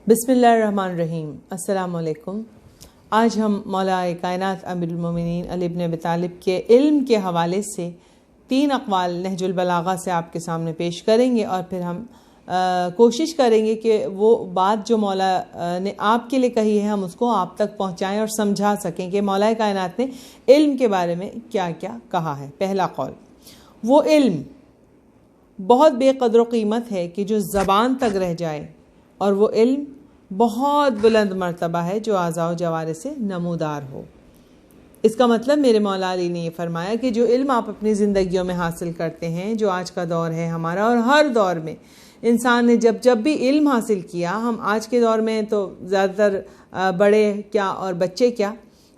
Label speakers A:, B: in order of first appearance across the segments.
A: بسم اللہ الرحمن الرحیم. السلام علیکم. آج ہم مولا کائنات امیر المومنین علی بن ابی طالب کے علم کے حوالے سے 3 اقوال نہج البلاغہ سے آپ کے سامنے پیش کریں گے، اور پھر ہم کوشش کریں گے کہ وہ بات جو مولا نے آپ کے لیے کہی ہے ہم اس کو آپ تک پہنچائیں اور سمجھا سکیں کہ مولا کائنات نے علم کے بارے میں کیا کیا کہا ہے. پہلا قول، وہ علم بہت بے قدر و قیمت ہے کہ جو زبان تک رہ جائے، اور وہ علم بہت بلند مرتبہ ہے جو اعضاء و جوارح سے نمودار ہو. اس کا مطلب میرے مولا علی نے یہ فرمایا کہ جو علم آپ اپنی زندگیوں میں حاصل کرتے ہیں، جو آج کا دور ہے ہمارا، اور ہر دور میں انسان نے جب بھی علم حاصل کیا، ہم آج کے دور میں تو زیادہ تر بڑے کیا اور بچے کیا،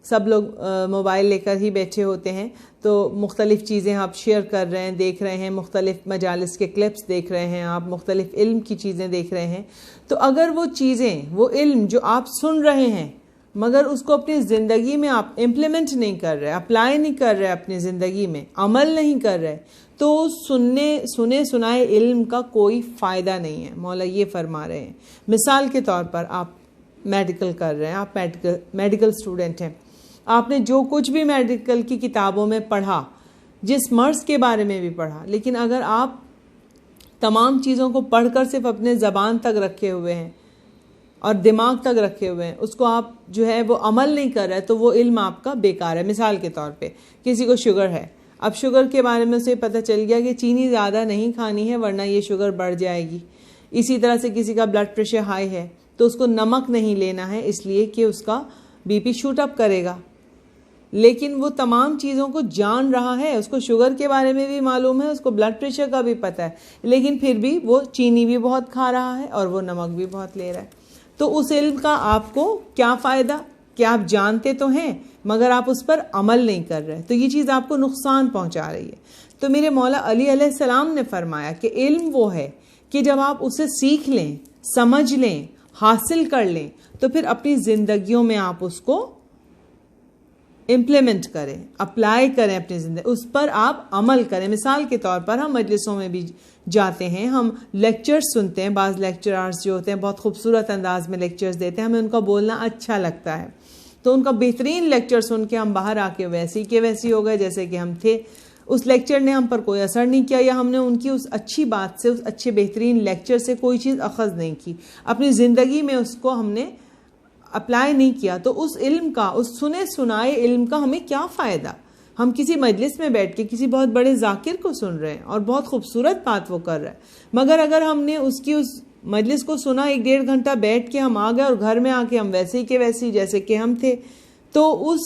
A: سب لوگ موبائل لے کر ہی بیٹھے ہوتے ہیں، تو مختلف چیزیں آپ شیئر کر رہے ہیں، دیکھ رہے ہیں، مختلف مجالس کے کلپس دیکھ رہے ہیں، آپ مختلف علم کی چیزیں دیکھ رہے ہیں. تو اگر وہ چیزیں، وہ علم جو آپ سن رہے ہیں مگر اس کو اپنی زندگی میں آپ امپلیمنٹ نہیں کر رہے، اپلائی نہیں کر رہے، اپنی زندگی میں عمل نہیں کر رہے، تو سنے سنائے علم کا کوئی فائدہ نہیں ہے. مولا یہ فرما رہے ہیں، مثال کے طور پر آپ میڈیکل کر رہے ہیں، آپ میڈیکل اسٹوڈنٹ ہیں، آپ نے جو کچھ بھی میڈیکل کی کتابوں میں پڑھا، جس مرض کے بارے میں بھی پڑھا، لیکن اگر آپ تمام چیزوں کو پڑھ کر صرف اپنے زبان تک رکھے ہوئے ہیں اور دماغ تک رکھے ہوئے ہیں، اس کو آپ جو ہے وہ عمل نہیں کر رہے، تو وہ علم آپ کا بیکار ہے. مثال کے طور پہ کسی کو شوگر ہے، اب شوگر کے بارے میں اسے پتہ چل گیا کہ چینی زیادہ نہیں کھانی ہے ورنہ یہ شوگر بڑھ جائے گی. اسی طرح سے کسی کا بلڈ پریشر ہائی ہے تو اس کو نمک نہیں لینا ہے، اس لیے کہ اس کا بی پی شوٹ اپ کرے گا. لیکن وہ تمام چیزوں کو جان رہا ہے، اس کو شوگر کے بارے میں بھی معلوم ہے، اس کو بلڈ پریشر کا بھی پتہ ہے، لیکن پھر بھی وہ چینی بھی بہت کھا رہا ہے اور وہ نمک بھی بہت لے رہا ہے. تو اس علم کا آپ کو کیا فائدہ کہ آپ جانتے تو ہیں مگر آپ اس پر عمل نہیں کر رہے، تو یہ چیز آپ کو نقصان پہنچا رہی ہے. تو میرے مولا علی علیہ السلام نے فرمایا کہ علم وہ ہے کہ جب آپ اسے سیکھ لیں، سمجھ لیں، حاصل کر لیں، تو پھر اپنی زندگیوں میں آپ اس کو امپلیمنٹ کریں، اپلائی کریں اپنی زندگی، اس پر آپ عمل کریں. مثال کے طور پر ہم مجلسوں میں بھی جاتے ہیں، ہم لیکچرز سنتے ہیں، بعض لیکچرارز جو ہوتے ہیں بہت خوبصورت انداز میں لیکچرز دیتے ہیں، ہمیں ان کا بولنا اچھا لگتا ہے، تو ان کا بہترین لیکچر سن کے ہم باہر آ کے ویسی کے ویسی ہو گئے جیسے کہ ہم تھے. اس لیکچر نے ہم پر کوئی اثر نہیں کیا، یا ہم نے ان کی اس اچھی بات سے، اس اچھے بہترین لیکچر سے کوئی چیز اخذ نہیں کی، اپنی زندگی میں اس کو ہم نے اپلائی نہیں کیا. تو اس علم کا، اس سنے سنائے علم کا ہمیں کیا فائدہ؟ ہم کسی مجلس میں بیٹھ کے کسی بہت بڑے ذاکر کو سن رہے ہیں اور بہت خوبصورت بات وہ کر رہا ہے، مگر اگر ہم نے اس مجلس کو سنا 1-1.5 گھنٹہ بیٹھ کے ہم آ گئے اور گھر میں آ کے ہم ویسے ہی کے ویسے جیسے کہ ہم تھے، تو اس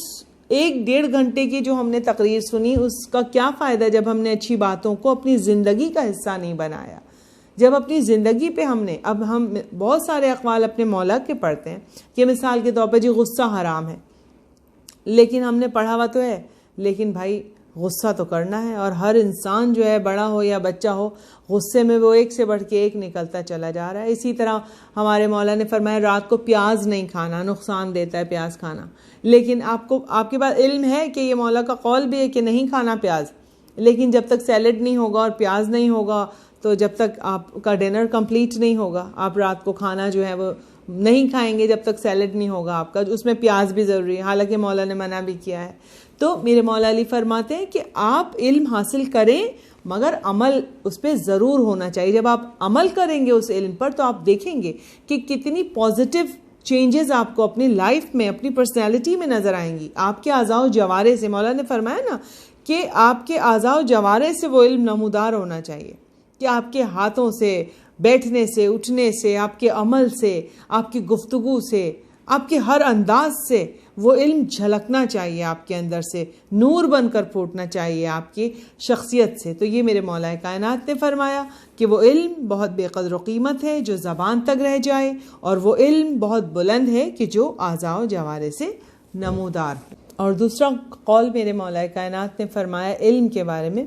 A: 1-1.5 گھنٹے کی جو ہم نے تقریر سنی اس کا کیا فائدہ جب ہم نے اچھی باتوں کو اپنی زندگی کا حصہ نہیں بنایا؟ جب اپنی زندگی پہ ہم نے، اب ہم بہت سارے اقوال اپنے مولا کے پڑھتے ہیں کہ مثال کے طور پہ جی غصہ حرام ہے، لیکن ہم نے پڑھا ہوا تو ہے، لیکن بھائی غصہ تو کرنا ہے، اور ہر انسان جو ہے بڑا ہو یا بچہ ہو، غصے میں وہ ایک سے بڑھ کے ایک نکلتا چلا جا رہا ہے. اسی طرح ہمارے مولا نے فرمایا رات کو پیاز نہیں کھانا، نقصان دیتا ہے پیاز کھانا، لیکن آپ کے پاس علم ہے کہ یہ مولا کا قول بھی ہے کہ نہیں کھانا پیاز، لیکن جب تک سیلڈ نہیں ہوگا اور پیاز نہیں ہوگا، تو جب تک آپ کا ڈنر کمپلیٹ نہیں ہوگا، آپ رات کو کھانا جو ہے وہ نہیں کھائیں گے جب تک سیلڈ نہیں ہوگا آپ کا، اس میں پیاز بھی ضروری ہے، حالانکہ مولا نے منع بھی کیا ہے. تو میرے مولا علی فرماتے ہیں کہ آپ علم حاصل کریں مگر عمل اس پہ ضرور ہونا چاہیے. جب آپ عمل کریں گے اس علم پر تو آپ دیکھیں گے کہ کتنی پازیٹیو چینجز آپ کو اپنی لائف میں، اپنی پرسنالٹی میں نظر آئیں گی. آپ کے اعضاء و جوارح سے، مولا نے فرمایا نا کہ آپ کے اعضاء و جوارح سے وہ علم نمودار ہونا چاہیے، کہ آپ کے ہاتھوں سے، بیٹھنے سے، اٹھنے سے، آپ کے عمل سے، آپ کی گفتگو سے، آپ کے ہر انداز سے وہ علم جھلکنا چاہیے، آپ کے اندر سے نور بن کر پھوٹنا چاہیے آپ کی شخصیت سے. تو یہ میرے مولا کائنات نے فرمایا کہ وہ علم بہت بے قدر و قیمت ہے جو زبان تک رہ جائے، اور وہ علم بہت بلند ہے کہ جو اعضاء و جوارح سے نمودار ہو. اور دوسرا قول میرے مولا کائنات نے فرمایا علم کے بارے میں،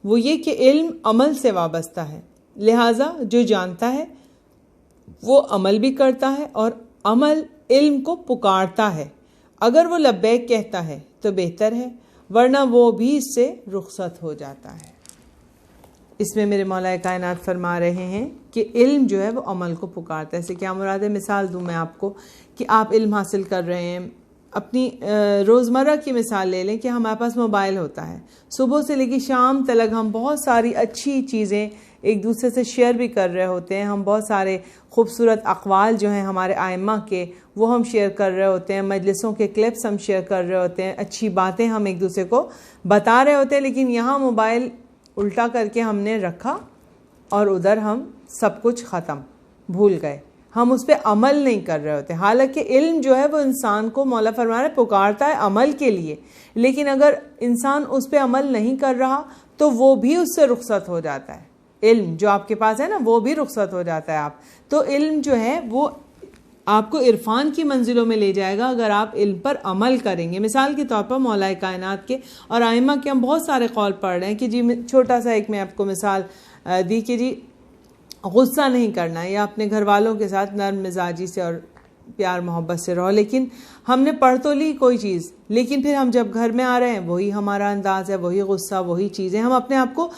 A: وہ یہ کہ علم عمل سے وابستہ ہے، لہٰذا جو جانتا ہے وہ عمل بھی کرتا ہے، اور عمل علم کو پکارتا ہے. اگر وہ لبیک کہتا ہے تو بہتر ہے، ورنہ وہ بھی اس سے رخصت ہو جاتا ہے. اس میں میرے مولا کائنات فرما رہے ہیں کہ علم جو ہے وہ عمل کو پکارتا ہے. اسے کیا مراد ہے؟ مثال دوں میں آپ کو کہ آپ علم حاصل کر رہے ہیں. اپنی روزمرہ کی مثال لے لیں کہ ہمارے پاس موبائل ہوتا ہے. صبح سے لے کے شام تک ہم بہت ساری اچھی چیزیں ایک دوسرے سے شیئر بھی کر رہے ہوتے ہیں. ہم بہت سارے خوبصورت اقوال جو ہیں ہمارے ائمہ کے وہ ہم شیئر کر رہے ہوتے ہیں. مجلسوں کے کلپس ہم شیئر کر رہے ہوتے ہیں. اچھی باتیں ہم ایک دوسرے کو بتا رہے ہوتے ہیں. لیکن یہاں موبائل الٹا کر کے ہم نے رکھا اور ادھر ہم سب کچھ ختم بھول گئے. ہم اس پہ عمل نہیں کر رہے ہوتے. حالانکہ علم جو ہے وہ انسان کو مولا فرما رہا ہے پکارتا ہے عمل کے لیے. لیکن اگر انسان اس پہ عمل نہیں کر رہا تو وہ بھی اس سے رخصت ہو جاتا ہے. علم جو آپ کے پاس ہے نا وہ بھی رخصت ہو جاتا ہے. تو علم جو ہے وہ آپ کو عرفان کی منزلوں میں لے جائے گا اگر آپ علم پر عمل کریں گے. مثال کے طور پر مولا کائنات کے اور ائمہ کے ہم بہت سارے قول پڑھ رہے ہیں کہ جی چھوٹا سا ایک میں آپ کو مثال دی کہ جی غصہ نہیں کرنا یا اپنے گھر والوں کے ساتھ نرم مزاجی سے اور پیار محبت سے رہو. لیکن ہم نے پڑھ تو لی کوئی چیز لیکن پھر ہم جب گھر میں آ رہے ہیں وہی ہمارا انداز ہے, وہی غصہ, وہی چیزیں. ہم اپنے آپ کو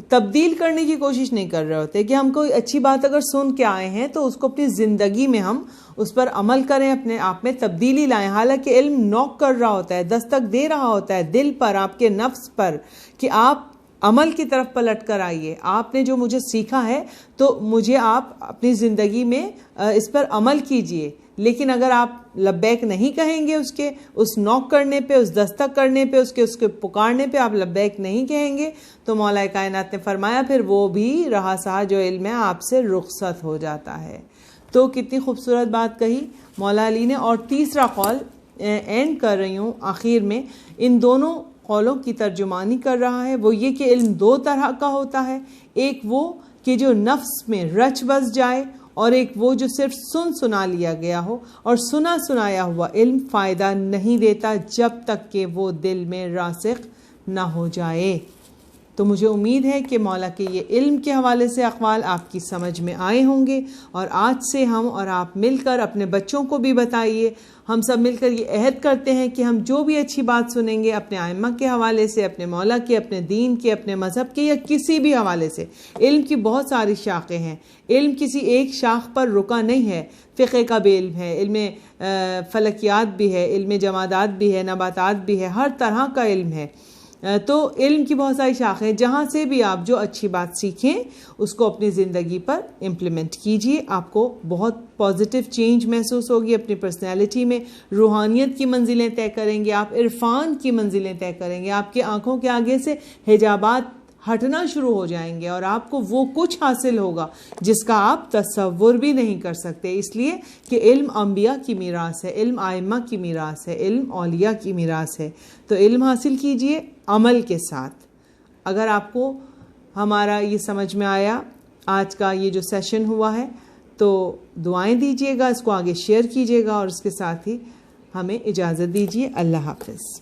A: تبدیل کرنے کی کوشش نہیں کر رہے ہوتے کہ ہم کوئی اچھی بات اگر سن کے آئے ہیں تو اس کو اپنی زندگی میں ہم اس پر عمل کریں, اپنے آپ میں تبدیلی لائیں. حالانکہ علم نوک کر رہا ہوتا ہے, دستک دے رہا ہوتا ہے دل پر, آپ کے نفس پر کہ آپ عمل کی طرف پلٹ کر آئیے. آپ نے جو مجھے سیکھا ہے تو مجھے آپ اپنی زندگی میں اس پر عمل کیجئے. لیکن اگر آپ لبیک نہیں کہیں گے اس نوک کرنے پہ, اس دستک کرنے پہ, اس کے پکارنے پہ آپ لبیک نہیں کہیں گے تو مولا کائنات نے فرمایا پھر وہ بھی رہا سہا جو علم ہے آپ سے رخصت ہو جاتا ہے. تو کتنی خوبصورت بات کہی مولا علی نے. اور تیسرا قول اینڈ کر رہی ہوں آخر میں, ان دونوں قولوں کی ترجمانی کر رہا ہے. وہ یہ کہ علم دو طرح کا ہوتا ہے, ایک وہ کہ جو نفس میں رچ بس جائے اور ایک وہ جو صرف سنا لیا گیا ہو. اور سنایا ہوا علم فائدہ نہیں دیتا جب تک کہ وہ دل میں راسخ نہ ہو جائے. تو مجھے امید ہے کہ مولا کے یہ علم کے حوالے سے اقوال آپ کی سمجھ میں آئے ہوں گے. اور آج سے ہم اور آپ مل کر اپنے بچوں کو بھی بتائیے, ہم سب مل کر یہ عہد کرتے ہیں کہ ہم جو بھی اچھی بات سنیں گے اپنے ائمہ کے حوالے سے, اپنے مولا کے, اپنے دین کے, اپنے مذہب کے یا کسی بھی حوالے سے. علم کی بہت ساری شاخیں ہیں. علم کسی ایک شاخ پر رکا نہیں ہے. فقہ کا بھی علم ہے, علم فلکیات بھی ہے, علم جمادات بھی ہے, نباتات بھی ہے, ہر طرح کا علم ہے. تو علم کی بہت ساری شاخیں ہیں. جہاں سے بھی آپ جو اچھی بات سیکھیں اس کو اپنی زندگی پر امپلیمنٹ کیجئے. آپ کو بہت پازیٹیو چینج محسوس ہوگی اپنی پرسنالٹی میں. روحانیت کی منزلیں طے کریں گے آپ, عرفان کی منزلیں طے کریں گے. آپ کی آنکھوں کے آگے سے حجابات ہٹنا شروع ہو جائیں گے اور آپ کو وہ کچھ حاصل ہوگا جس کا آپ تصور بھی نہیں کر سکتے. اس لیے کہ علم انبیاء کی میراث ہے, علم ائمہ کی میراث ہے, علم اولیاء کی میراث ہے. تو علم حاصل کیجئے عمل کے ساتھ. اگر آپ کو ہمارا یہ سمجھ میں آیا آج کا یہ جو سیشن ہوا ہے تو دعائیں دیجئے گا, اس کو آگے شیئر کیجئے گا اور اس کے ساتھ ہی ہمیں اجازت دیجئے. اللہ حافظ.